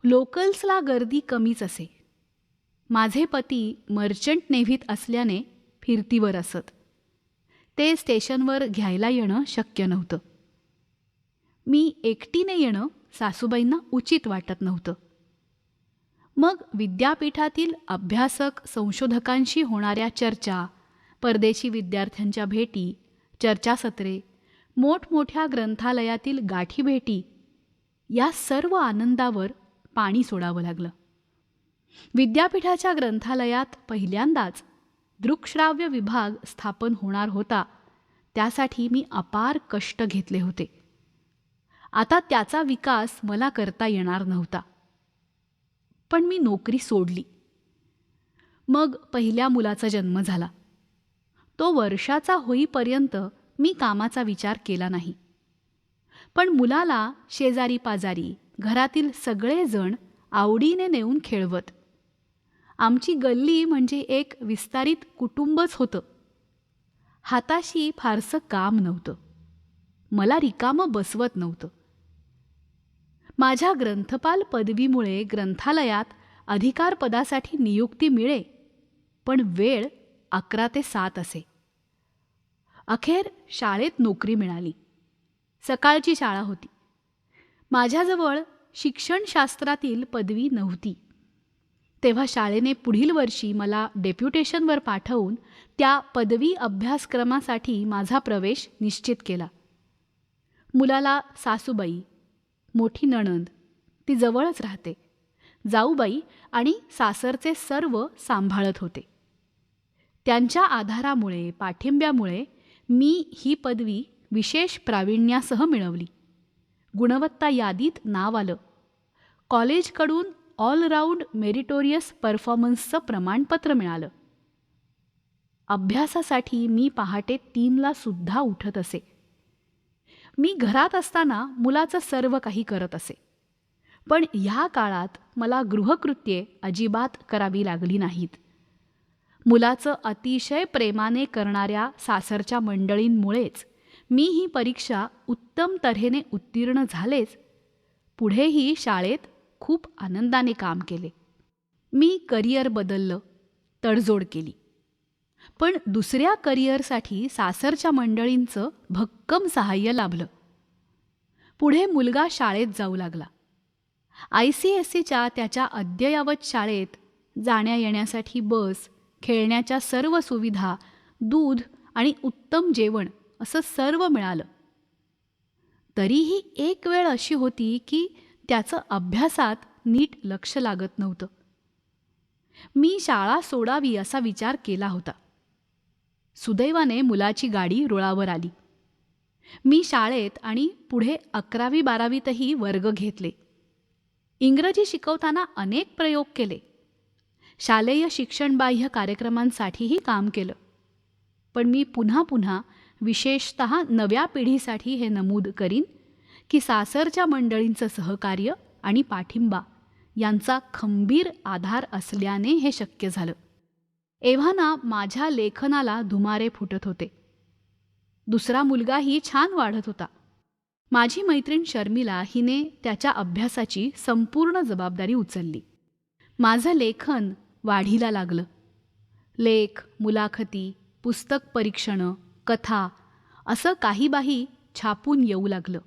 लोकल्सला गर्दी कमीच असे. माझे पती मर्चंट नेव्हीत असल्याने फिरतीवर असत. ते स्टेशनवर घ्यायला येणं शक्य नव्हतं. मी एकटीने येणं सासूबाईंना उचित वाटत नव्हतं. मग विद्यापीठातील अभ्यासक संशोधकांशी होणाऱ्या चर्चा, परदेशी विद्यार्थ्यांच्या भेटी, चर्चासत्रे, मोठमोठ्या ग्रंथालयातील गाठीभेटी या सर्व आनंदावर पाणी सोडावं लागलं. विद्यापीठाच्या ग्रंथालयात पहिल्यांदाच दृक्श्राव्य विभाग स्थापन होणार होता, त्यासाठी मी अपार कष्ट घेतले होते. आता त्याचा विकास मला करता येणार नव्हता. पण मी नोकरी सोडली. मग पहिल्या मुलाचा जन्म झाला. तो वर्षाचा होईपर्यंत मी कामाचा विचार केला नाही. पण मुलाला शेजारी पाजारी, घरातील सगळेजण आवडीने नेऊन खेळवत. आमची गल्ली म्हणजे एक विस्तारित कुटुंबच होतं. हाताशी फारसं काम नव्हतं. मला रिकामं बसवत नव्हतं. माझ्या ग्रंथपाल पदवीमुळे ग्रंथालयात अधिकारपदासाठी नियुक्ती मिळे, पण वेळ 11 ते 7 असे. अखेर शाळेत नोकरी मिळाली. सकाळची शाळा होती. माझ्याजवळ शिक्षणशास्त्रातील पदवी नव्हती. तेव्हा शाळेने पुढील वर्षी मला डेप्युटेशनवर पाठवून त्या पदवी अभ्यासक्रमासाठी माझा प्रवेश निश्चित केला. मुलाला सासूबाई, मोठी नणंद, ती जवळच राहते, जाऊबाई आणि सासरचे सर्व सांभाळत होते. त्यांच्या आधारामुळे, पाठिंब्यामुळे मी ही पदवी विशेष प्रावीण्यासह मिळवली. गुणवत्ता यादीत नाव आलं. कॉलेजकडून ऑलराऊंड मेरिटोरियस परफॉर्मन्सचं प्रमाणपत्र मिळालं. अभ्यासासाठी मी पहाटे 3ला सुद्धा उठत असे. मी घरात असताना मुलाचं सर्व काही करत असे. पण ह्या काळात मला गृहकृत्ये अजिबात करावी लागली नाहीत. मुलाचं अतिशय प्रेमाने करणाऱ्या सासरच्या मंडळींमुळेच मी ही परीक्षा उत्तम तऱ्हेने उत्तीर्ण झालेच. पुढेही शाळेत खूप आनंदाने काम केले. मी करिअर बदललं, तडजोड केली. पण दुसऱ्या करिअरसाठी सासरच्या मंडळींचं भक्कम सहाय्य लाभलं. पुढे मुलगा शाळेत जाऊ लागला. ICSEच्या त्याच्या अद्ययावत शाळेत जाण्या येण्यासाठी बस, खेळण्याच्या सर्व सुविधा, दूध आणि उत्तम जेवण असं सर्व मिळालं. तरीही एक वेळ अशी होती की त्याचं अभ्यासात नीट लक्ष लागत नव्हतं. मी शाळा सोडावी असा विचार केला होता. सुदैवाने मुलाची गाडी रुळावर आली. मी शाळेत आणि पुढे 11वी-12वीतही वर्ग घेतले. इंग्रजी शिकवताना अनेक प्रयोग केले. शालेय शिक्षणबाह्य कार्यक्रमांसाठीही काम केलं. पण मी पुन्हा पुन्हा विशेषतः नव्या पिढीसाठी हे नमूद करीन की सासरच्या मंडळींचं सहकार्य आणि पाठिंबा यांचा खंबीर आधार असल्याने हे शक्य झालं. एव्हाना माझ्या लेखनाला धुमारे फुटत होते. दुसरा मुलगाही छान वाढत होता. माझी मैत्रीण शर्मिला हिने त्याच्या अभ्यासाची संपूर्ण जबाबदारी उचलली. माझं लेखन वाढीला लागलं. लेख, मुलाखती, पुस्तक परीक्षणं, कथा असं काहीबाही छापून येऊ लागलं.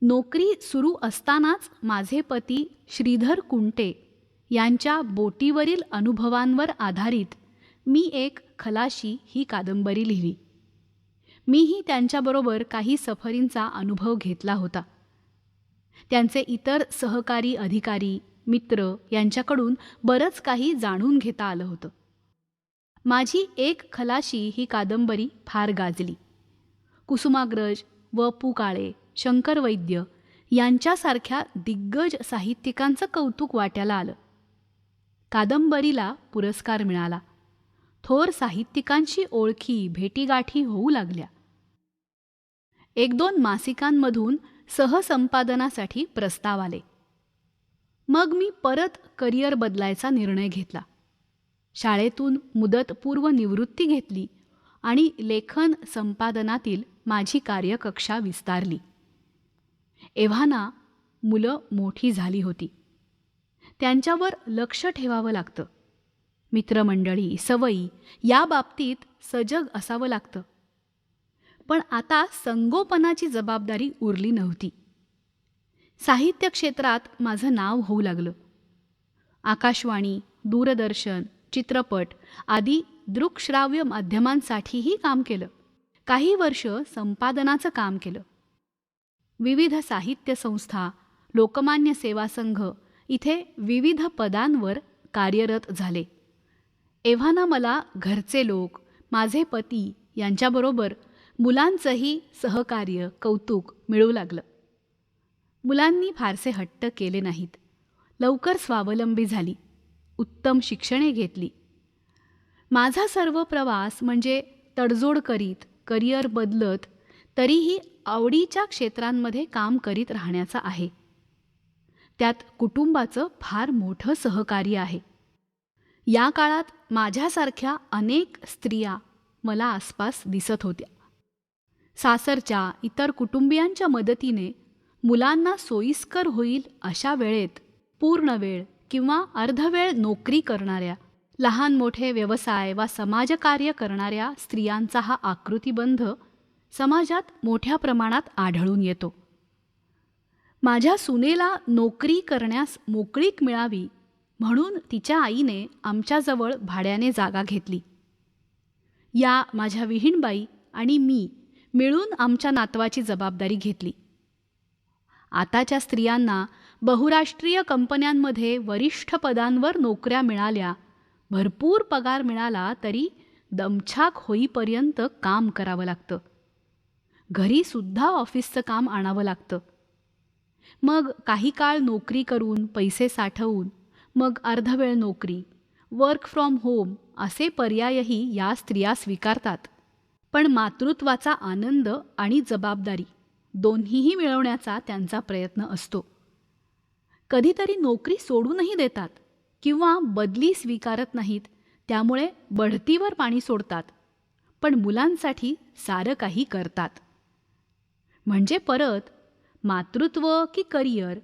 नोकरी सुरू असतानाच माझे पती श्रीधर कुंटे यांच्या बोटीवरील अनुभवांवर आधारित मी एक खलाशी ही कादंबरी लिहिली. मीही त्यांच्याबरोबर काही सफरींचा अनुभव घेतला होता. त्यांचे इतर सहकारी अधिकारी, मित्र यांच्याकडून बरंच काही जाणून घेता आलं होतं. माझी एक खलाशी ही कादंबरी फार गाजली. कुसुमाग्रज, व.पु. काळे, शंकर वैद्य यांच्यासारख्या दिग्गज साहित्यिकांचं कौतुक वाट्याला आलं. कादंबरीला पुरस्कार मिळाला. थोर साहित्यिकांशी ओळखी, भेटीगाठी होऊ लागल्या. 1-2 मासिकांमधून सहसंपादनासाठी प्रस्ताव आले. मग मी परत करिअर बदलायचा निर्णय घेतला. शाळेतून मुदतपूर्व निवृत्ती घेतली आणि लेखन संपादनातील माझी कार्यकक्षा विस्तारली. एव्हाना मुलं मोठी झाली होती. त्यांच्यावर लक्ष ठेवावं लागतं. मित्रमंडळी, सवयी या बाबतीत सजग असावं लागतं. पण आता संगोपनाची जबाबदारी उरली नव्हती. साहित्य क्षेत्रात माझं नाव होऊ लागलं. आकाशवाणी, दूरदर्शन, चित्रपट आदी दृकश्राव्य माध्यमांसाठीही काम केलं. काही वर्ष संपादनाचं काम केलं. विविध साहित्य संस्था, लोकमान्य सेवा संघ इथे विविध पदांवर कार्यरत झाले. एव्हाना मला घरचे लोक, माझे पती यांच्याबरोबर मुलांचंही सहकार्य, कौतुक मिळू लागलं. मुलांनी फारसे हट्ट केले नाहीत. लवकर स्वावलंबी झाली. उत्तम शिक्षणे घेतली. माझा सर्व प्रवास म्हणजे तडजोड करीत, करिअर बदलत, तरीही आवडीच्या क्षेत्रांमध्ये काम करीत राहण्याचा आहे. त्यात कुटुंबाचं फार मोठं सहकार्य आहे. या काळात माझ्यासारख्या अनेक स्त्रिया मला आसपास दिसत होत्या. सासरच्या इतर कुटुंबियांच्या मदतीने मुलांना सोयीस्कर होईल अशा वेळेत पूर्ण वेळ किंवा अर्धवेळ नोकरी करणाऱ्या, लहान मोठे व्यवसाय वा समाजकार्य करणाऱ्या स्त्रियांचा हा आकृतिबंध समाजात मोठ्या प्रमाणात आढळून येतो. माझ्या सुनेला नोकरी करण्यास मोकळीक मिळावी म्हणून तिच्या आईने आमच्याजवळ भाड्याने जागा घेतली. या माझ्या विहीणबाई आणि मी मिळून आमच्या नातवाची जबाबदारी घेतली. आताच्या स्त्रियांना बहुराष्ट्रीय कंपन्यांमध्ये वरिष्ठ पदांवर नोकऱ्या मिळाल्या, भरपूर पगार मिळाला तरी दमछाक होईपर्यंत काम करावं लागतं. घरीसुद्धा ऑफिसचं काम आणावं लागतं. मग काही काळ नोकरी करून पैसे साठवून मग अर्धवेळ नोकरी, वर्क फ्रॉम होम असे पर्यायही या स्त्रिया स्वीकारतात. पण मातृत्वाचा आनंद आणि जबाबदारी दोन्हीही मिळवण्याचा त्यांचा प्रयत्न असतो. कधीतरी नोकरी सोडूनही देतात किंवा बदली स्वीकारत नाहीत, त्यामुळे बढतीवर पाणी सोडतात. पण मुलांसाठी सारं काही करतात. म्हणजे परत मातृत्व की करिअर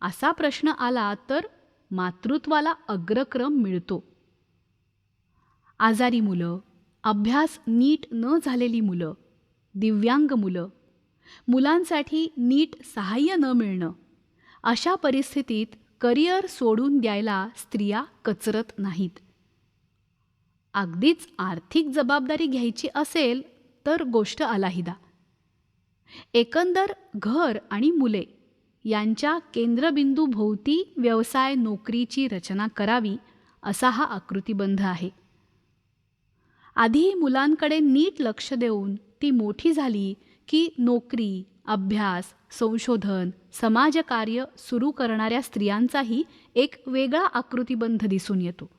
असा प्रश्न आला तर मातृत्वाला अग्रक्रम मिळतो. आजारी मुलं, अभ्यास नीट न झालेली मुलं, दिव्यांग मुलं, मुलांसाठी नीट सहाय्य न मिळणं, अशा परिस्थितीत करिअर सोडून द्यायला स्त्रिया कचरत नाहीत. अगदीच आर्थिक जबाबदारी घ्यायची असेल तर गोष्ट अलाहिदा. एकंदर घर आणि मुले यांच्या केंद्रबिंदूभोवती व्यवसाय नोकरीची रचना करावी असा हा आकृतिबंध आहे. आधी मुलांकडे नीट लक्ष देऊन ती मोठी झाली की नोकरी, अभ्यास, संशोधन, समाजकार्य सुरू करणाऱ्या स्त्रियांचाही एक वेगळा आकृतिबंध दिसून येतो.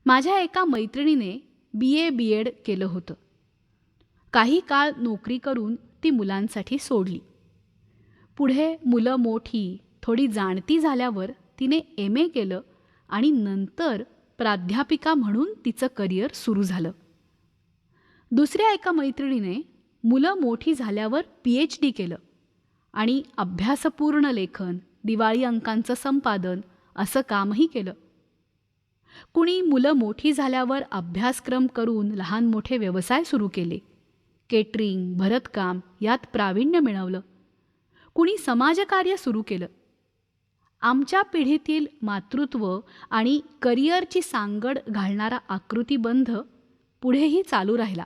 माझ्या एका मैत्रिणीने BA B.Ed केलं होतं. काही काळ नोकरी करून ती मुलांसाठी सोडली. पुढे मुलं मोठी, थोडी जाणती झाल्यावर तिने MA केलं आणि नंतर प्राध्यापिका म्हणून तिचं करिअर सुरू झालं. दुसऱ्या एका मैत्रिणीने मुलं मोठी झाल्यावर PhD केलं आणि अभ्यासपूर्ण लेखन, दिवाळी अंकांचं संपादन असं कामही केलं. कुणी मुलं मोठी झाल्यावर अभ्यासक्रम करून लहान मोठे व्यवसाय सुरू केले. केटरिंग, भरतकाम यात प्रावीण्य मिळवलं. कुणी समाजकार्य सुरू केलं. आमच्या पिढीतील मातृत्व आणि करिअरची सांगड घालणारा आकृतिबंध पुढेही चालू राहिला.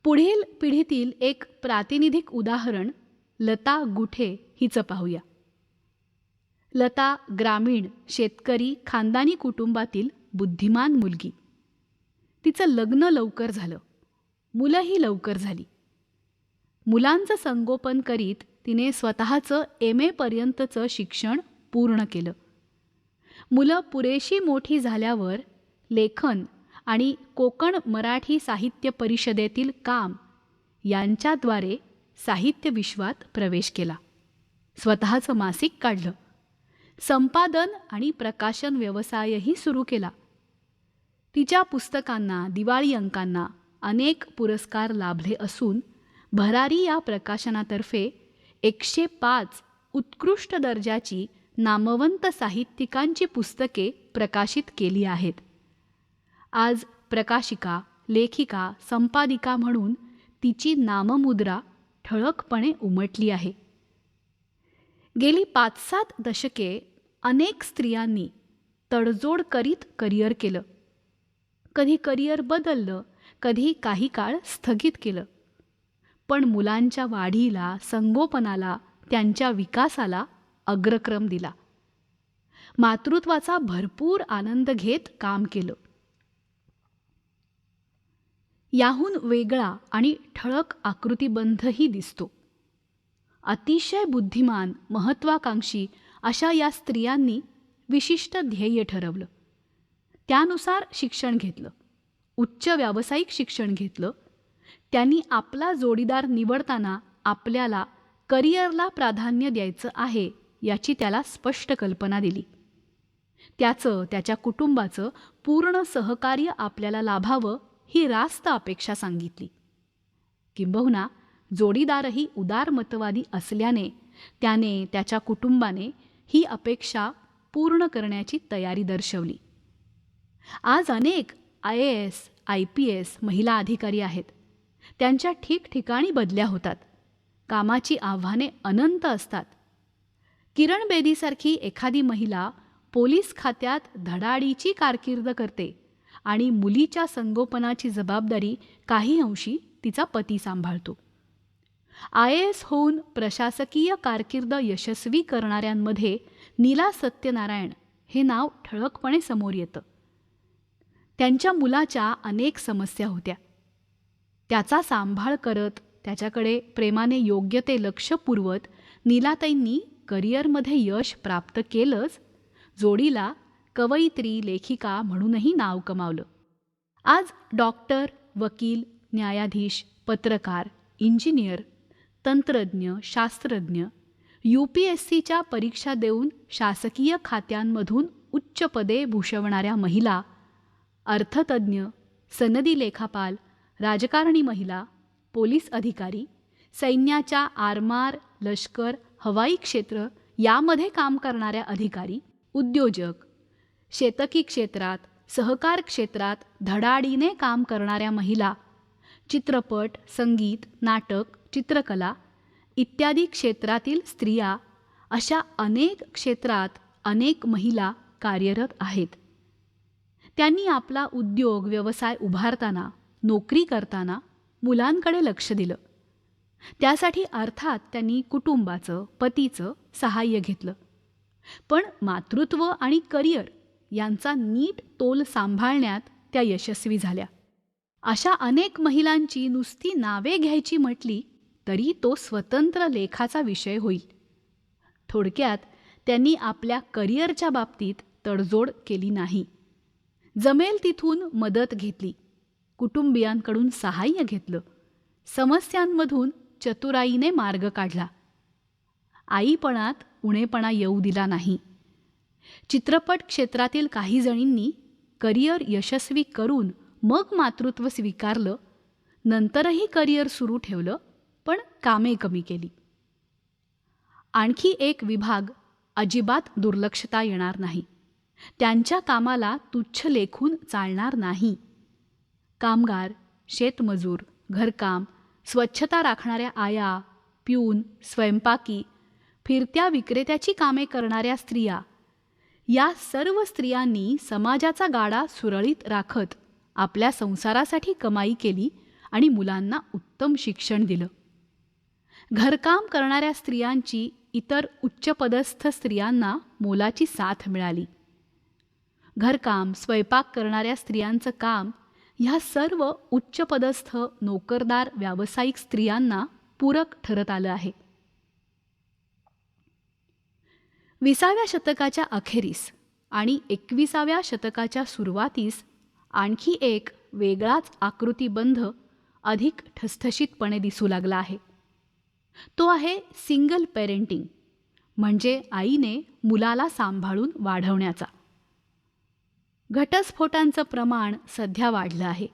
पुढील पिढीतील एक प्रातिनिधिक उदाहरण लता गुठे हिचं पाहूया. लता ग्रामीण, शेतकरी, खानदानी कुटुंबातील बुद्धिमान मुलगी. तिचं लग्न लवकर झालं. मुलंही लवकर झाली. मुलांचं संगोपन करीत तिने स्वतःचं MA पर्यंतचं शिक्षण पूर्ण केलं. मुलं पुरेशी मोठी झाल्यावर लेखन आणि कोकण मराठी साहित्य परिषदेतील काम यांच्याद्वारे साहित्य विश्वात प्रवेश केला. स्वतःचं मासिक काढलं. संपादन आणि प्रकाशन व्यवसायही सुरू केला. तिच्या पुस्तकांना, दिवाळी अंकांना अनेक पुरस्कार लाभले असून भरारी या प्रकाशनातर्फे 105 उत्कृष्ट दर्जाची नामवंत साहित्यिकांची पुस्तके प्रकाशित केली आहेत. आज प्रकाशिका, लेखिका, संपादिका म्हणून तिची नाममुद्रा ठळकपणे उमटली आहे. गेली 5-7 दशके अनेक स्त्रियांनी तडजोड करीत करिअर केलं. कधी करिअर बदललं, कधी काही काळ स्थगित केलं. पण मुलांच्या वाढीला, संगोपनाला, त्यांच्या विकासाला अग्रक्रम दिला. मातृत्वाचा भरपूर आनंद घेत काम केलं. याहून वेगळा आणि ठळक आकृतिबंधही दिसतो. अतिशय बुद्धिमान, महत्त्वाकांक्षी अशा या स्त्रियांनी विशिष्ट ध्येय ठरवलं. त्यानुसार शिक्षण घेतलं, उच्च व्यावसायिक शिक्षण घेतलं. त्यांनी आपला जोडीदार निवडताना आपल्याला करिअरला प्राधान्य द्यायचं आहे याची त्याला स्पष्ट कल्पना दिली. त्याचं, त्याच्या कुटुंबाचं पूर्ण सहकार्य आपल्याला लाभावं ही रास्त अपेक्षा सांगितली. किंबहुना जोडीदारही उदारमतवादी असल्याने त्याने, त्याच्या कुटुंबाने ही अपेक्षा पूर्ण करण्याची तयारी दर्शवली. आज अनेक IAS, IPS महिला अधिकारी आहेत. त्यांच्या ठिकठिकाणी बदल्या होतात. कामाची आव्हाने अनंत असतात. किरण बेदीसारखी एखादी महिला पोलीस खात्यात धडाडीची कारकीर्द करते आणि मुलीच्या संगोपनाची जबाबदारी काही अंशी तिचा पती सांभाळतो. IAS होऊन प्रशासकीय कारकीर्द यशस्वी करणाऱ्यांमध्ये नीला सत्यनारायण हे नाव ठळकपणे समोर येतं. त्यांच्या मुलाच्या अनेक समस्या होत्या. त्याचा सांभाळ करत, त्याच्याकडे प्रेमाने योग्य ते लक्ष पुरवत नीलाताईंनी करिअरमध्ये यश प्राप्त केलंच, जोडीला कवयित्री, लेखिका म्हणूनही नाव कमावलं. आज डॉक्टर, वकील, न्यायाधीश, पत्रकार, इंजिनियर, तंत्रज्ञ, शास्त्रज्ञ, UPSCच्या परीक्षा देऊन शासकीय खात्यांमधून उच्च पदे भूषवणाऱ्या महिला, अर्थतज्ज्ञ, सनदी लेखापाल, राजकारणी महिला, पोलीस अधिकारी, सैन्याच्या आरमार, लष्कर, हवाई क्षेत्र यामध्ये काम करणाऱ्या अधिकारी, उद्योजक, शेतकी क्षेत्रात, सहकार क्षेत्रात धडाडीने काम करणाऱ्या महिला, चित्रपट, संगीत, नाटक, चित्रकला इत्यादी क्षेत्रातील स्त्रिया, अशा अनेक क्षेत्रात अनेक महिला कार्यरत आहेत. त्यांनी आपला उद्योग, व्यवसाय उभारताना, नोकरी करताना मुलांकडे लक्ष दिलं. त्यासाठी अर्थात त्यांनी कुटुंबाचं, पतीचं सहाय्य घेतलं. पण मातृत्व आणि करिअर यांचा नीट तोल सांभाळण्यात त्या यशस्वी झाल्या. अशा अनेक महिलांची नुसती नावे घ्यायची म्हटली तरी तो स्वतंत्र लेखाचा विषय होईल. थोडक्यात त्यांनी आपल्या करिअरच्या बाबतीत तडजोड केली नाही. जमेल तिथून मदत घेतली, कुटुंबियांकडून सहाय्य घेतलं, समस्यांमधून चतुराईने मार्ग काढला. आईपणात उणेपणा येऊ दिला नाही. चित्रपट क्षेत्रातील काही जणींनी करिअर यशस्वी करून मग मातृत्व स्वीकारलं, नंतरही करिअर सुरू ठेवलं, पण कामे कमी केली. आणखी एक विभाग अजिबात दुर्लक्षता येणार नाही. त्यांच्या कामाला तुच्छ लेखून चालणार नाही. कामगार, शेतमजूर, घरकाम, स्वच्छता राखणाऱ्या आया, प्यून, स्वयंपाकी, फिरत्या विक्रेत्याची कामे करणाऱ्या स्त्रिया, या सर्व स्त्रियांनी समाजाचा गाडा सुरळीत राखत आपल्या संसारासाठी कमाई केली आणि मुलांना उत्तम शिक्षण दिलं. घरकाम करणाऱ्या स्त्रियांची इतर उच्चपदस्थ स्त्रियांना मोलाची साथ मिळाली. घरकाम, स्वयंपाक करणाऱ्या स्त्रियांचं काम ह्या सर्व उच्चपदस्थ, नोकरदार, व्यावसायिक स्त्रियांना पूरक ठरत आलं आहे. 20व्या शतकाच्या अखेरीस आणि 21व्या शतकाच्या सुरुवातीस आणखी एक वेगळाच आकृतिबंध अधिक ठसठशीतपणे दिसू लागला आहे. तो आहे सिंगल पेरेंटिंग, म्हणजे आईने मुलाला सांभाळून वाढवण्याचा. घटस्फोटांचं प्रमाण सध्या वाढलं आहे.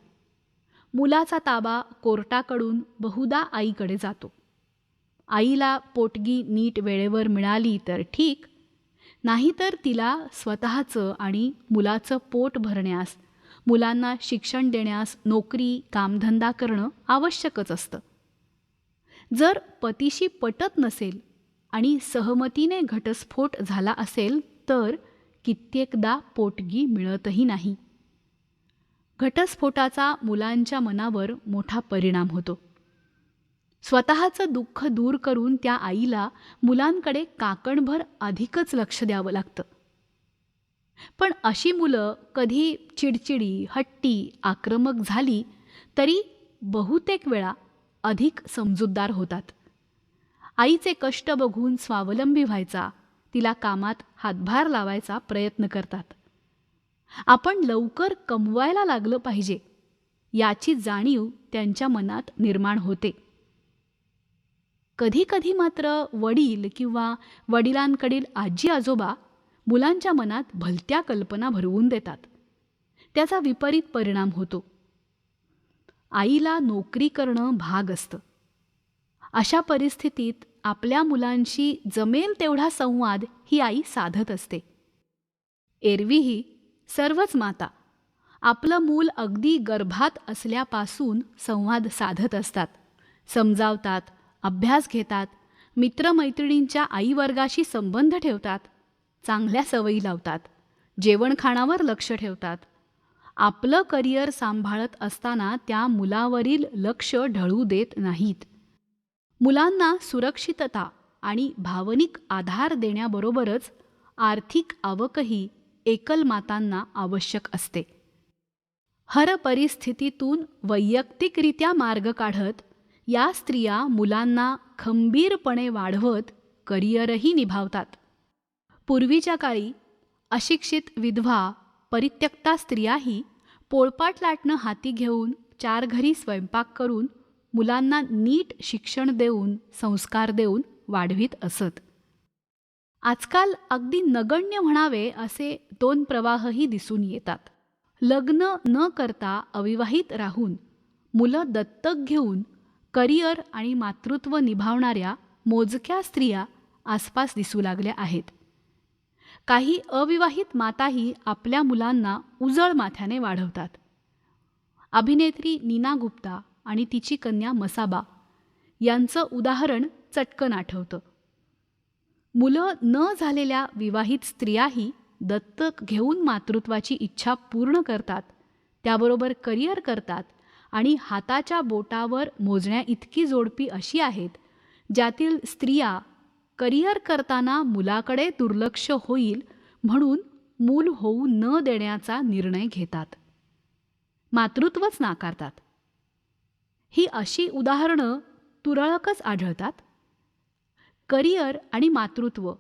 मुलाचा ताबा कोर्टाकडून बहुधा आईकडे जातो. आईला पोटगी नीट वेळेवर मिळाली तर ठीक, नाहीतर तिला स्वतःचं आणि मुलाचं पोट भरण्यास, मुलांना शिक्षण देण्यास नोकरी कामधंदा करणं आवश्यकच असतं. जर पतीशी पटत नसेल आणि सहमतीने घटस्फोट झाला असेल तर कित्येकदा पोटगी मिळतही नाही. घटस्फोटाचा मुलांच्या मनावर मोठा परिणाम होतो. स्वतःचं दुःख दूर करून त्या आईला मुलांकडे काकणभर अधिकच लक्ष द्यावं लागतं. पण अशी मुलं कधी चिडचिडी, हट्टी, आक्रमक झाली तरी बहुतेक वेळा अधिक समजूतदार होतात. आईचे कष्ट बघून स्वावलंबी व्हायचा, तिला कामात हातभार लावायचा प्रयत्न करतात. आपण लवकर कमवायला लागलं पाहिजे याची जाणीव त्यांच्या मनात निर्माण होते. कधीकधी मात्र वडील किंवा वडिलांकडील आजी आजोबा मुलांच्या मनात भलत्या कल्पना भरवून देतात. त्याचा विपरीत परिणाम होतो. आईला नोकरी करणं भाग असतं. अशा परिस्थितीत आपल्या मुलांशी जमेल तेवढा संवाद ही आई साधत असते. एरवीही सर्वच माता आपलं मूल अगदी गर्भात असल्यापासून संवाद साधत असतात, समजावतात, अभ्यास घेतात, मित्रमैत्रिणींच्या आईवर्गाशी संबंध ठेवतात, चांगल्या सवयी लावतात, जेवणखाणावर लक्ष ठेवतात. आपलं करिअर सांभाळत असताना त्या मुलावरील लक्ष ढळू देत नाहीत. मुलांना सुरक्षितता आणि भावनिक आधार देण्याबरोबरच आर्थिक आवकही एकल मातांना आवश्यक असते. हर परिस्थितीतून वैयक्तिकरित्या मार्ग काढत या स्त्रिया मुलांना खंबीरपणे वाढवत करिअरही निभावतात. पूर्वीच्या काळी अशिक्षित विधवा, परित्यक्ता स्त्रियाही पोळपाट लाटणं हाती घेऊन 4 घरी स्वयंपाक करून मुलांना नीट शिक्षण देऊन, संस्कार देऊन वाढवीत असत. आजकाल अगदी नगण्य म्हणावे असे 2 प्रवाहही दिसून येतात. लग्न न करता अविवाहित राहून मुलं दत्तक घेऊन करिअर आणि मातृत्व निभावणाऱ्या मोजक्या स्त्रिया आसपास दिसू लागल्या आहेत. काही अविवाहित माताही आपल्या मुलांना उजळ माथ्याने वाढवतात. अभिनेत्री नीना गुप्ता आणि तिची कन्या मसाबा यांचं उदाहरण चटकन आठवतं. मुलं न झालेल्या विवाहित स्त्रियाही दत्तक घेऊन मातृत्वाची इच्छा पूर्ण करतात, त्याबरोबर करिअर करतात आणि हाताच्या बोटावर मोजण्या इतकी जोडपी अशी आहेत ज्यातील स्त्रिया करिअर करताना मुलाकडे दुर्लक्ष होईल म्हणून मूल होऊ न देण्याचा निर्णय घेतात, मातृत्वच नाकारतात. ही अशी उदाहरणं तुरळकच आढळतात. करिअर आणि मातृत्व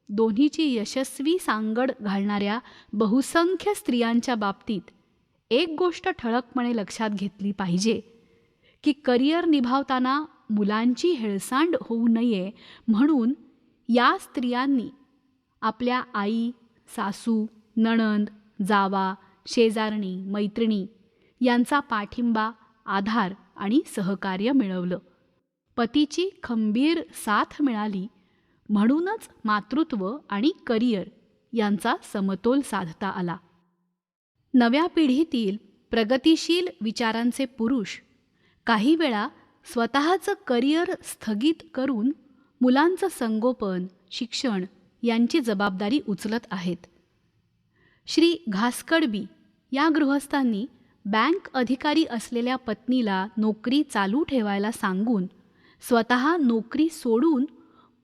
दोन्हीची यशस्वी सांगड घालणाऱ्या बहुसंख्य स्त्रियांच्या बाबतीत एक गोष्ट ठळकपणे लक्षात घेतली पाहिजे की करिअर निभावताना मुलांची हेळसांड होऊ नये म्हणून या स्त्रियांनी आपल्या आई, सासू, नणंद, जावा, शेजारणी, मैत्रिणी यांचा पाठिंबा, आधार आणि सहकार्य मिळवलं. पतीची खंबीर साथ मिळाली म्हणूनच मातृत्व आणि करिअर यांचा समतोल साधता आला. नव्या पिढीतील प्रगतिशील विचारांचे पुरुष काही वेळा स्वतःचं करिअर स्थगित करून मुलांचं संगोपन, शिक्षण यांची जबाबदारी उचलत आहेत. श्री घासकडबी या गृहस्थांनी बँक अधिकारी असलेल्या पत्नीला नोकरी चालू ठेवायला सांगून स्वतः नोकरी सोडून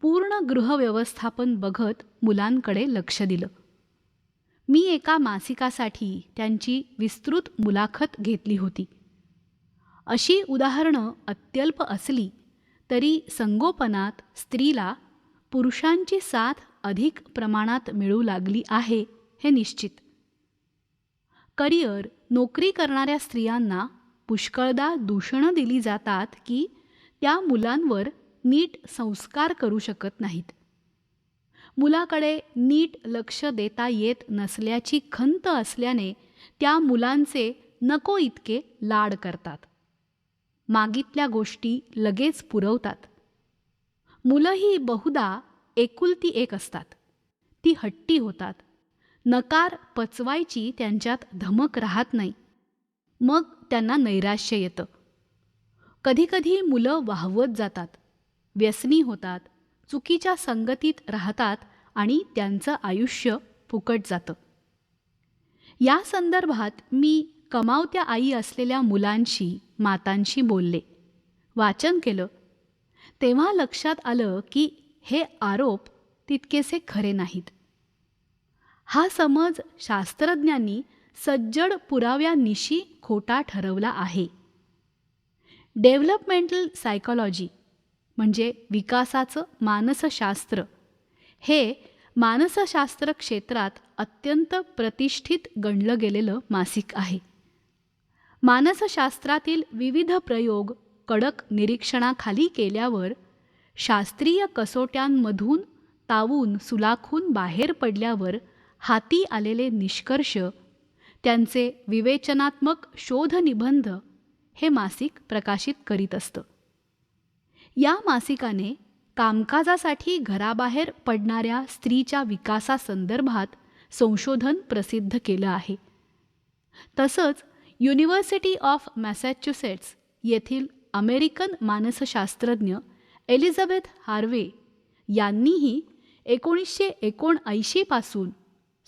पूर्ण गृहव्यवस्थापन बघत मुलांकडे लक्ष दिलं. मी एका मासिकासाठी त्यांची विस्तृत मुलाखत घेतली होती. अशी उदाहरणं अत्यल्प असली तरी संगोपनात स्त्रीला पुरुषांची साथ अधिक प्रमाणात मिळू लागली आहे हे निश्चित. करिअर, नोकरी करणाऱ्या स्त्रियांना पुष्कळदा दूषणं दिली जातात की त्या मुलांवर नीट संस्कार करू शकत नाहीत. मुलाकडे नीट लक्ष देता येत नसल्याची खंत असल्याने त्या मुलांचे नको इतके लाड करतात. मागितल्या गोष्टी लगेच पुरवतात. मुलं ही बहुधा एकुलती एक असतात. ती हट्टी होतात. नकार पचवायची त्यांच्यात धमक राहत नाही. मग त्यांना नैराश्य येतं. कधीकधी मुलं वाहवत जातात, व्यसनी होतात, चुकीच्या संगतीत राहतात आणि त्यांचं आयुष्य फुकट जातं. या संदर्भात मी कमावत्या आई असलेल्या मुलांशी, मातांशी बोलले, वाचन केलं. तेव्हा लक्षात आलं की हे आरोप तितकेसे खरे नाहीत. हा समज शास्त्रज्ञांनी सज्जड पुराव्यानिशी खोटा ठरवला आहे. डेव्हलपमेंटल सायकॉलॉजी म्हणजे विकासाचं मानसशास्त्र हे मानसशास्त्र क्षेत्रात अत्यंत प्रतिष्ठित गणलं गेलेलं मासिक आहे. मानसशास्त्रातील विविध प्रयोग कडक निरीक्षणाखाली केल्यावर, शास्त्रीय कसोट्यांमधून तावून सुलाखून बाहेर पडल्यावर हाती आलेले निष्कर्ष, त्यांचे विवेचनात्मक शोधनिबंध हे मासिक प्रकाशित करीत असतं. या मासिकाने कामकाजासाठी घराबाहेर पडणाऱ्या स्त्रीच्या विकासासंदर्भात संशोधन प्रसिद्ध केलं आहे. तसंच युनिव्हर्सिटी ऑफ मॅसॅच्युसेट्स येथील अमेरिकन मानसशास्त्रज्ञ एलिझाबेथ हार्वे यांनीही 1979 पासून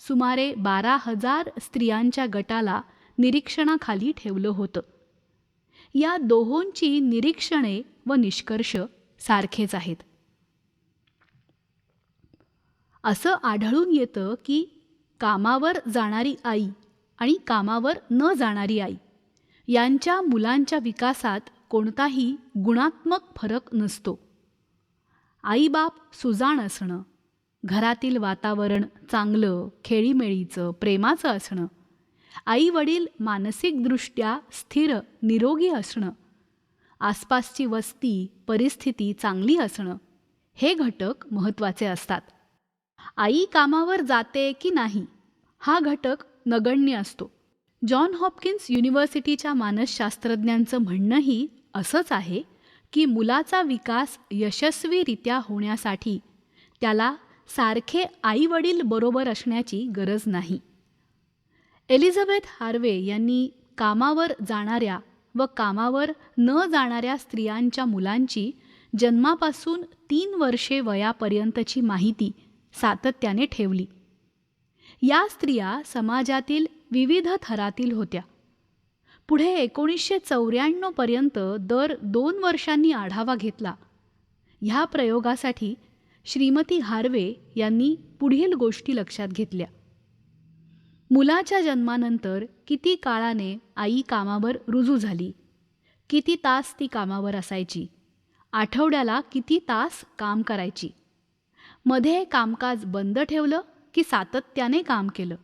सुमारे 12,000 स्त्रियांच्या गटाला निरीक्षणाखाली ठेवलं होतं. या दोहोंची निरीक्षणे व निष्कर्ष सारखेच आहेत. असं आढळून येतं की कामावर जाणारी आई आणि कामावर न जाणारी आई यांच्या मुलांच्या विकासात कोणताही गुणात्मक फरक नसतो. आईबाप सुजाण असणं, घरातील वातावरण चांगलं, खेळीमेळीचं, प्रेमाचं असणं, आई वडील मानसिकदृष्ट्या स्थिर निरोगी असणं, आसपासची वस्ती परिस्थिती चांगली असणं हे घटक महत्त्वाचे असतात. आई कामावर जाते की नाही हा घटक नगण्य असतो. जॉन हॉपकिन्स युनिव्हर्सिटीच्या मानसशास्त्रज्ञांचं म्हणणंही असंच आहे की मुलाचा विकास यशस्वीरित्या होण्यासाठी त्याला सारखे आईवडील बरोबर असण्याची गरज नाही. एलिझाबेथ हार्वे यांनी कामावर जाणाऱ्या व कामावर न जाणाऱ्या स्त्रियांच्या मुलांची जन्मापासून 3 वर्षे वयापर्यंतची माहिती सातत्याने ठेवली. या स्त्रिया समाजातील विविध थरातील होत्या. पुढे 1994 पर्यंत दर 2 वर्षांनी आढावा घेतला. ह्या प्रयोगासाठी श्रीमती हार्वे यांनी पुढील गोष्टी लक्षात घेतल्या. मुलाच्या जन्मानंतर किती काळाने आई कामावर रुजू झाली, किती तास ती कामावर असायची, आठवड्याला किती तास काम करायची, मध्ये कामकाज बंद ठेवलं की सातत्याने काम केलं,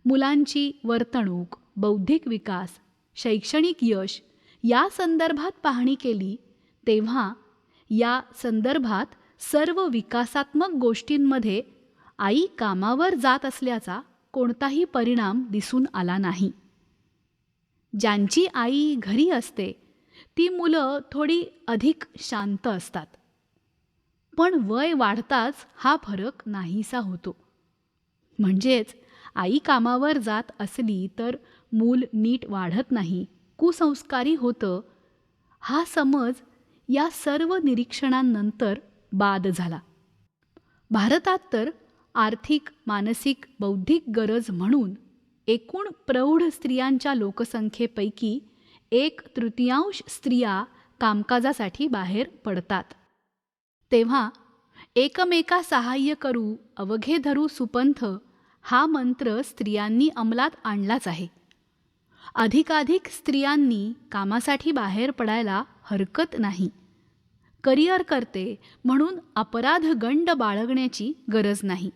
मुलांची वर्तणूक, बौद्धिक विकास, शैक्षणिक यश या संदर्भात पाहणी केली तेव्हा या संदर्भात सर्व विकासात्मक गोष्टींमध्ये आई कामावर जात असल्याचा कोणताही परिणाम दिसून आला नाही. ज्यांची आई घरी असते ती मुलं थोडी अधिक शांत असतात. पण वय वाढताच हा फरक नाहीसा होतो. म्हणजेच आई कामावर जात असली तर मूल नीट वाढत नाही, कुसंस्कारी होतं. हा समज या सर्व निरीक्षणांनंतर बाद झाला. भारतात तर आर्थिक, मानसिक, बौद्धिक गरज म्हणून एकूण प्रौढ स्त्रियांच्या लोकसंख्येपैकी 1/3 स्त्रिया कामकाजासाठी बाहेर पडतात. तेव्हा एकमेका सहाय्य करू अवघे धरू सुपंथ हा मंत्र स्त्रियांनी अंमलात आणलाच आहे. अधिकाधिक स्त्रियांनी कामासाठी बाहेर पडायला हरकत नाही. करिअर करते म्हणून अपराध गंड बाळगण्याची गरज नाही.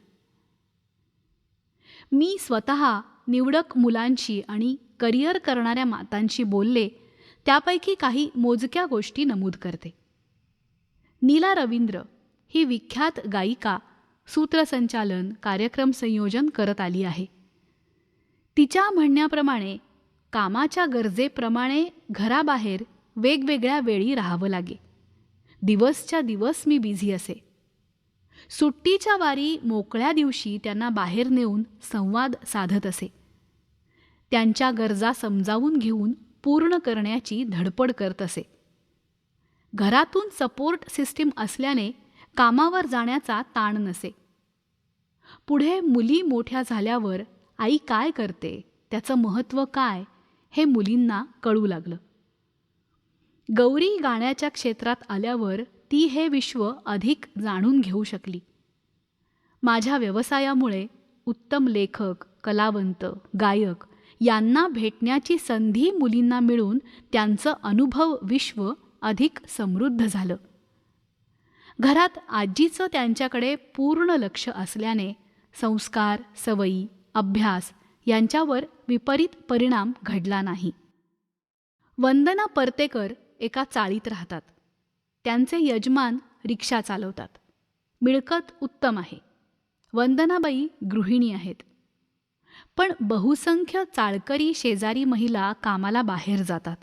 मी स्वतः निवडक मुलांशी आणि करिअर करणाऱ्या मातांशी बोलले, त्यापैकी काही मोजक्या गोष्टी नमूद करते. नीला रवींद्र ही विख्यात गायिका सूत्रसंचालन, कार्यक्रम संयोजन करत आली आहे. तिच्या म्हणण्याप्रमाणे कामाच्या गरजेप्रमाणे घराबाहेर वेगवेगळ्या वेळी राहावं लागे. दिवसच्या दिवस मी बिझी असे. सुट्टीच्या वारी मोकळ्या दिवशी त्यांना बाहेर नेऊन संवाद साधत असे. त्यांच्या गरजा समजावून घेऊन पूर्ण करण्याची धडपड करत असे. घरातून सपोर्ट सिस्टीम असल्याने कामावर जाण्याचा ताण नसे. पुढे मुली मोठ्या झाल्यावर आई काय करते, त्याचं महत्त्व काय, हे मुलींना कळू लागलं. गौरी गाण्याच्या क्षेत्रात आल्यावर ती हे विश्व अधिक जाणून घेऊ शकली. माझ्या व्यवसायामुळे उत्तम लेखक, कलावंत, गायक यांना भेटण्याची संधी मुलींना मिळून त्यांचं अनुभव विश्व अधिक समृद्ध झालं. घरात आजीचं त्यांच्याकडे पूर्ण लक्ष असल्याने संस्कार, सवयी, अभ्यास यांच्यावर विपरीत परिणाम घडला नाही. वंदना परतेकर एका चाळीत राहतात. त्यांचे यजमान रिक्षा चालवतात. मिळकत उत्तम आहे. वंदनाबाई गृहिणी आहेत. पण बहुसंख्य चाळकरी शेजारी महिला कामाला बाहेर जातात.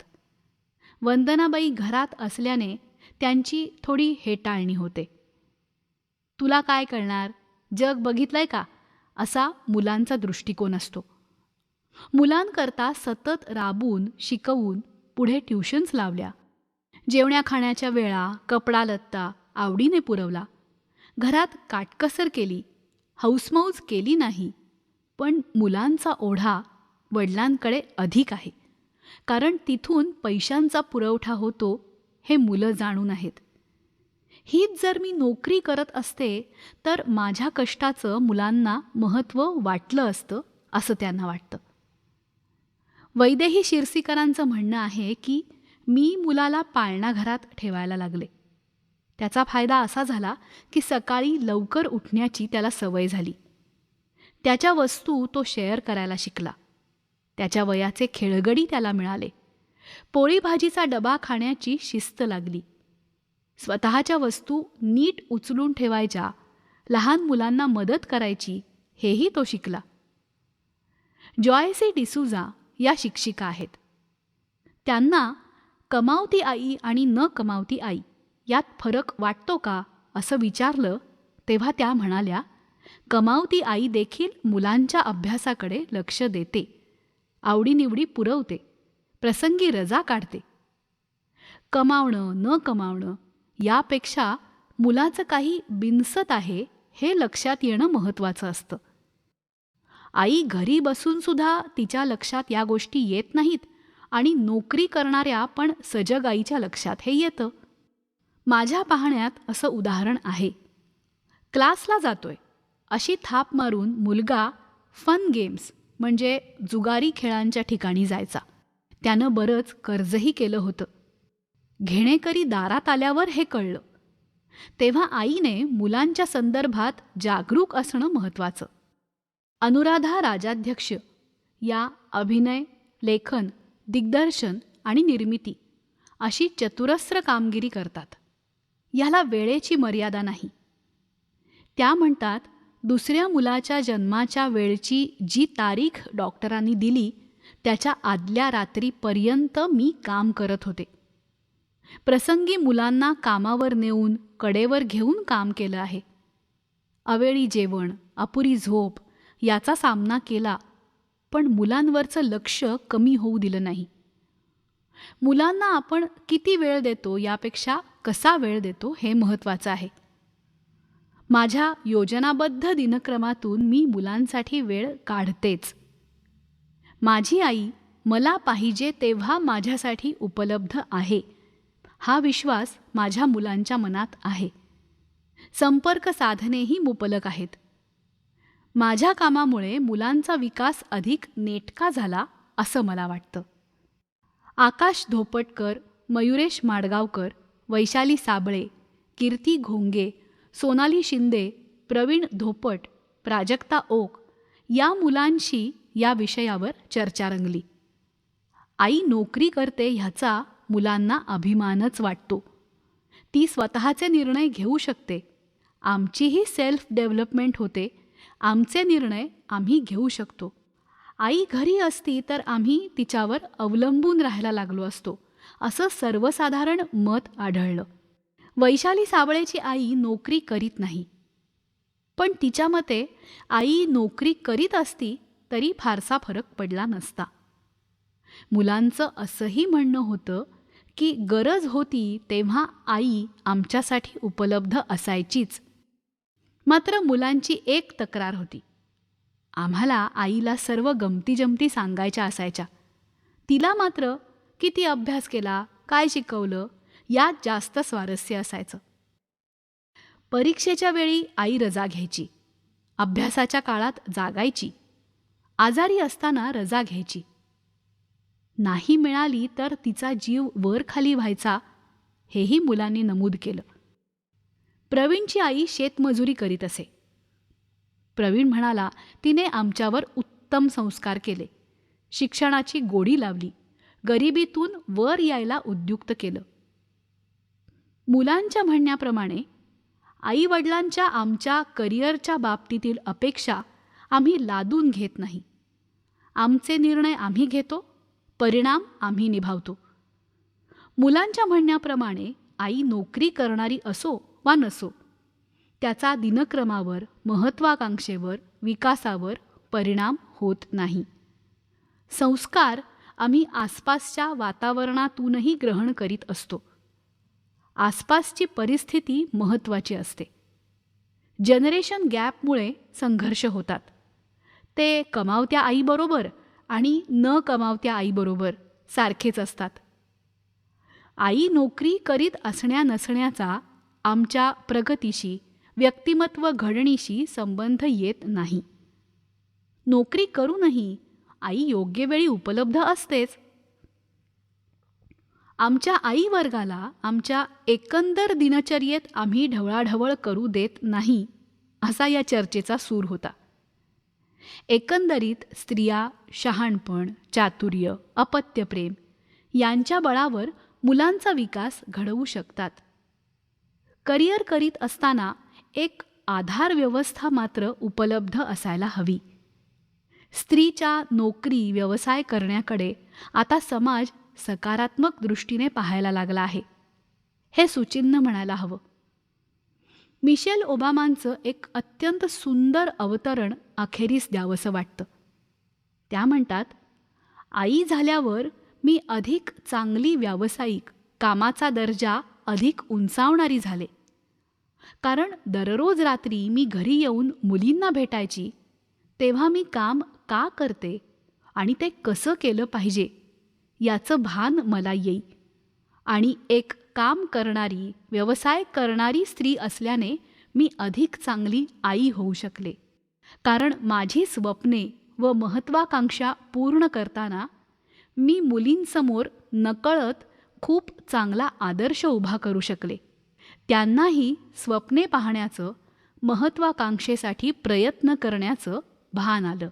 वंदनाबाई घरात असल्याने त्यांची थोडी हेटाळणी होते. तुला काय कळणार, जग बघितलंय का, असा मुलांचा दृष्टिकोन असतो. मुलांकरता सतत राबून शिकवून पुढे ट्युशन्स लावल्या. जेवण्या खाण्याच्या वेळा, कपडा लत्ता आवडीने पुरवला. घरात काटकसर केली, हौसमौज केली नाही. पण मुलांचा ओढा वडिलांकडे अधिक आहे, कारण तिथून पैशांचा पुरवठा होतो हे मुलं जाणून आहेत. हीच जर मी नोकरी करत असते तर माझ्या कष्टाचं मुलांना महत्त्व वाटलं असतं, असं त्यांना वाटतं. वैदेही शिरसीकरांचं म्हणणं आहे की मी मुलाला पाळणाघरात ठेवायला लागले. त्याचा फायदा असा झाला की सकाळी लवकर उठण्याची त्याला सवय झाली. त्याच्या वस्तू तो शेअर करायला शिकला. त्याच्या वयाचे खेळगडी त्याला मिळाले. पोळी भाजीचा डबा खाण्याची शिस्त लागली. स्वतःच्या वस्तू नीट उचलून ठेवायच्या, लहान मुलांना मदत करायची, हेही तो शिकला. जॉयसी डिसूजा या शिक्षिका आहेत. त्यांना कमावती आई आणि न कमावती आई यात फरक वाटतो का असं विचारलं तेव्हा त्या म्हणाल्या, कमावती आई देखील मुलांच्या अभ्यासाकडे लक्ष देते, आवडीनिवडी पुरवते, प्रसंगी रजा काढते. कमावणं न कमावणं यापेक्षा मुलाचं काही बिनसत आहे हे लक्षात येणं महत्त्वाचं असतं. आई घरी बसूनसुद्धा तिच्या लक्षात या गोष्टी येत नाहीत आणि नोकरी करणाऱ्या पण सजग आईच्या लक्षात हे येतं. माझ्या पाहण्यात असं उदाहरण आहे. क्लासला जातोय अशी थाप मारून मुलगा फन गेम्स म्हणजे जुगारी खेळांच्या ठिकाणी जायचा. त्यानं बरंच कर्जही केलं होतं. घेणेकरी दारात आल्यावर हे कळलं. तेव्हा आईने मुलांच्या संदर्भात जागरूक असणं महत्त्वाचं. अनुराधा राजाध्यक्ष या अभिनय, लेखन, दिग्दर्शन आणि निर्मिती अशी चतुरस्र कामगिरी करतात. याला वेळेची मर्यादा नाही. त्या म्हणतात, दुसऱ्या मुलाच्या जन्माच्या वेळची जी तारीख डॉक्टरांनी दिली त्याच्या आदल्या रात्रीपर्यंत मी काम करत होते. प्रसंगी मुलांना कामावर नेऊन कडेवर घेऊन काम केलं आहे. अवेळी जेवण, अपुरी झोप याचा सामना केला, पण मुलांवरचं लक्ष कमी होऊ दिलं नाही. मुलांना आपण किती वेळ देतो यापेक्षा कसा वेळ देतो हे महत्त्वाचं आहे. माझ्या योजनाबद्ध दिनक्रमातून मी मुलांसाठी वेळ काढतेच. माझी आई मला पाहिजे तेव्हा माझ्यासाठी उपलब्ध आहे हा विश्वास माझ्या मुलांच्या मनात आहे. संपर्क साधनेही मुबलक आहेत. माझ्या कामामुळे मुलांचा विकास अधिक नेटका झाला असं मला वाटतं. आकाश धोपटकर, मयुरेश माडगावकर, वैशाली साबळे, कीर्ती घोंगे, सोनाली शिंदे, प्रवीण धोपट, प्राजक्ता ओक या मुलांशी या विषयावर चर्चा रंगली. आई नोकरी करते ह्याचा मुलांना अभिमानच वाटतो. ती स्वतःचे निर्णय घेऊ शकते. आमचीही सेल्फ डेव्हलपमेंट होते. आमचे निर्णय आम्ही घेऊ शकतो. आई घरी असती तर आम्ही तिच्यावर अवलंबून राहायला लागलो असतो, असं सर्वसाधारण मत आढळलं. वैशाली साबळेची आई नोकरी करीत नाही, पण तिच्या मते आई नोकरी करीत असती तरी फारसा फरक पडला नसता. मुलांचं असंही म्हणणं होतं की गरज होती तेव्हा आई आमच्यासाठी उपलब्ध असायचीच. मात्र मुलांची एक तक्रार होती. आम्हाला आईला सर्व गमतीजमती सांगायच्या असायच्या. तिला मात्र किती अभ्यास केला, काय शिकवलं यात जास्त स्वारस्य असायचं. परीक्षेच्या वेळी आई रजा घ्यायची, अभ्यासाच्या काळात जागायची, आजारी असताना रजा घ्यायची. नाही मिळाली तर तिचा जीव वर खाली व्हायचा, हेही मुलांनी नमूद केलं. प्रवीणची आई शेतमजुरी करीत असे. प्रवीण म्हणाला, तिने आमच्यावर उत्तम संस्कार केले, शिक्षणाची गोडी लावली, गरिबीतून वर यायला उद्युक्त केलं. मुलांच्या म्हणण्याप्रमाणे आईवडिलांच्या आमच्या करिअरच्या बाबतीतील अपेक्षा आम्ही लादून घेत नाही. आमचे निर्णय आम्ही घेतो, परिणाम आम्ही निभावतो. मुलांच्या म्हणण्याप्रमाणे आई नोकरी करणारी असो वा नसो, त्याचा दिनक्रमावर, महत्त्वाकांक्षेवर, विकासावर परिणाम होत नाही. संस्कार आम्ही आसपासच्या वातावरणातूनही ग्रहण करीत असतो. आसपासची परिस्थिती महत्त्वाची असते. जनरेशन गॅपमुळे संघर्ष होतात. ते कमावत्या आईबरोबर आणि न कमावत्या आईबरोबर सारखेच असतात. आई नोकरी करीत असण्या नसण्याचा आमच्या प्रगतीशी, व्यक्तिमत्व घडणीशी संबंध येत नाही. नोकरी करूनही आई योग्य वेळी उपलब्ध असतेच. आमच्या आईवर्गाला आमच्या एकंदर दिनचर्येत आम्ही ढवळाढवळ करू देत नाही, असा या चर्चेचा सूर होता. एकंदरीत स्त्रिया शहाणपण, चातुर्य, अपत्यप्रेम यांच्या बळावर मुलांचा विकास घडवू शकतात. करिअर करीत असताना एक आधार व्यवस्था मात्र उपलब्ध असायला हवी. स्त्रीच्या नोकरी, व्यवसाय करण्याकडे आता समाज सकारात्मक दृष्टीने पाहायला लागला आहे, हे सुचिन्ह म्हणायला हवं. मिशेल ओबामांचं एक अत्यंत सुंदर अवतरण अखेरीस द्यावंसं वाटतं. त्या म्हणतात, आई झाल्यावर मी अधिक चांगली व्यावसायिक, कामाचा दर्जा अधिक उंचावणारी झाले. कारण दररोज रात्री मी घरी येऊन मुलींना भेटायची, तेव्हा मी काम का करते आणि ते कसं केलं पाहिजे याचं भान मला येई. आणि एक काम करणारी, व्यवसाय करणारी स्त्री असल्याने मी अधिक चांगली आई होऊ शकले. कारण माझी स्वप्ने व महत्त्वाकांक्षा पूर्ण करताना मी मुलींसमोर नकळत खूप चांगला आदर्श उभा करू शकले. त्यांनाही स्वप्ने पाहण्याचं, महत्त्वाकांक्षेसाठी प्रयत्न करण्याचं भान आलं.